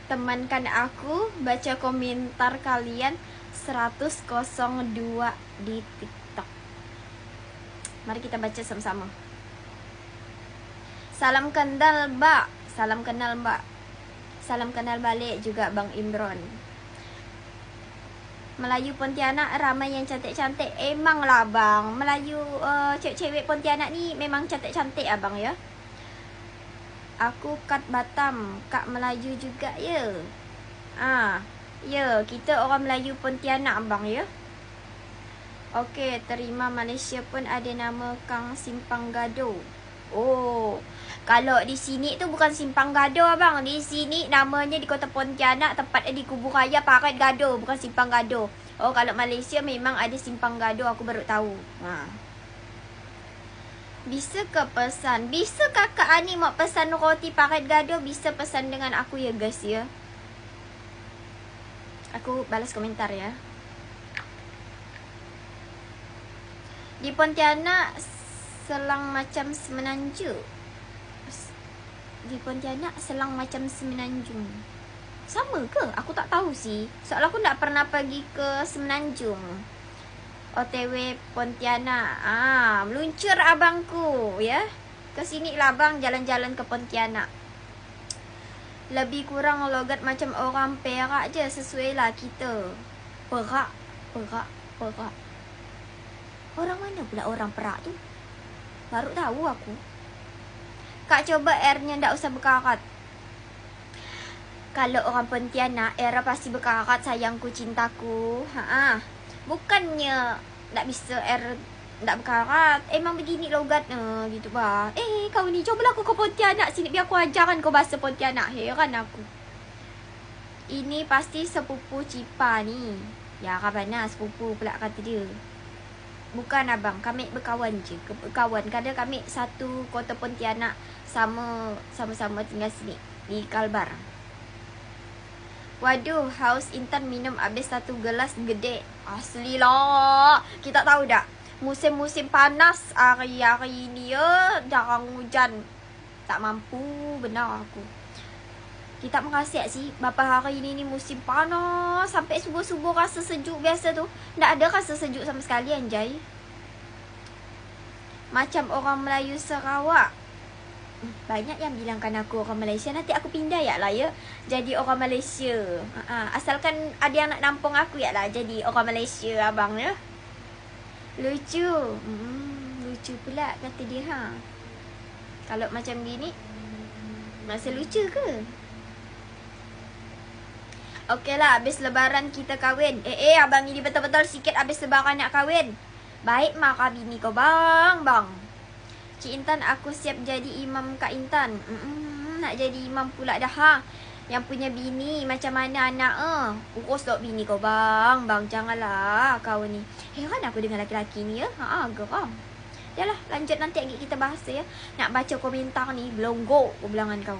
Temankan aku baca komentar kalian 102 di TikTok. Mari kita baca sama-sama. Salam kenal, Mbak. Salam kenal, Mbak. Salam kenal balik juga Bang Imron. Melayu Pontianak ramai yang cantik-cantik. Emanglah bang, Melayu cewek-cewek Pontianak ni memang cantik-cantik abang ya. Aku kat Batam, Kak Melayu juga ya. Ya, kita orang Melayu Pontianak abang ya. Okey, terima Malaysia pun ada nama Kang Simpang Gado. Oh, kalau di sini tu bukan Simpang Gado abang. Di sini namanya di Kota Pontianak, tempatnya di Kubur Raya Parit Gado, bukan Simpang Gado. Oh, kalau Malaysia memang ada Simpang Gado, aku baru tahu. Bisa ke pesan? Bisa kakak Ani mau pesan roti Parit Gado, bisa pesan dengan aku ya guys ya. Aku balas komentar ya. Di Pontianak selang macam semenanjung. Di Pontianak selang macam semenanjung. Sama ke? Aku tak tahu sih. Soalnya aku tak pernah pergi ke Semenanjung. OTW Pontianak. Meluncur abangku ya. Ke sini lah abang jalan-jalan ke Pontianak. Lebih kurang logat macam orang Perak je, sesuai lah kita. Perak. Orang mana pula orang Perak tu? Baru tahu aku. Kak coba R-nya tak usah berkarat. Kalau orang Pontianak, R pasti berkarat sayangku cintaku. Bukannya tak bisa R tak berkarat. Emang begini logatnya gitu bah. Kau ni cobalah aku ke Pontianak sini biar aku ajarkan kau bahasa Pontianak. Heran aku. Ini pasti sepupu Cipa ni. Ya kapan sepupu pula kata dia. Bukan abang, kami berkawan je. Berkawan. Kadang kami satu Kota Pontianak, sama-sama tinggal sini di Kalbar. Waduh, haus Intan minum habis satu gelas gede. Asli lah. Kita tahu tak? Musim-musim panas hari-hari ni ya, jarang hujan. Tak mampu benar aku. Kita makasih sih, bapa hari ni musim panas. Sampai subuh-subuh rasa sejuk biasa tu. Tak ada rasa sejuk sama sekali anjay. Macam orang Melayu Sarawak. Banyak yang bilangkan aku orang Malaysia. Nanti aku pindah ya lah ya. Jadi orang Malaysia. Asalkan ada yang nak nampung aku ya lah. Jadi orang Malaysia abang ya. Lucu. Lucu pula kata dia Kalau macam gini, masa lucu ke? Okey lah, habis lebaran kita kahwin. Abang ini betul-betul sikit habis lebaran nak kahwin. Baik maka bini kau bang. Cik Intan, aku siap jadi imam Kak Intan. Nak jadi imam pula dah Yang punya bini macam mana anak urus dok bini kau bang. Janganlah kau ni. Heran aku dengan laki-laki ni ya. Geram. Yalah, lanjut nanti lagi kita bahas ya. Nak baca komentar ni belum go belangan kau.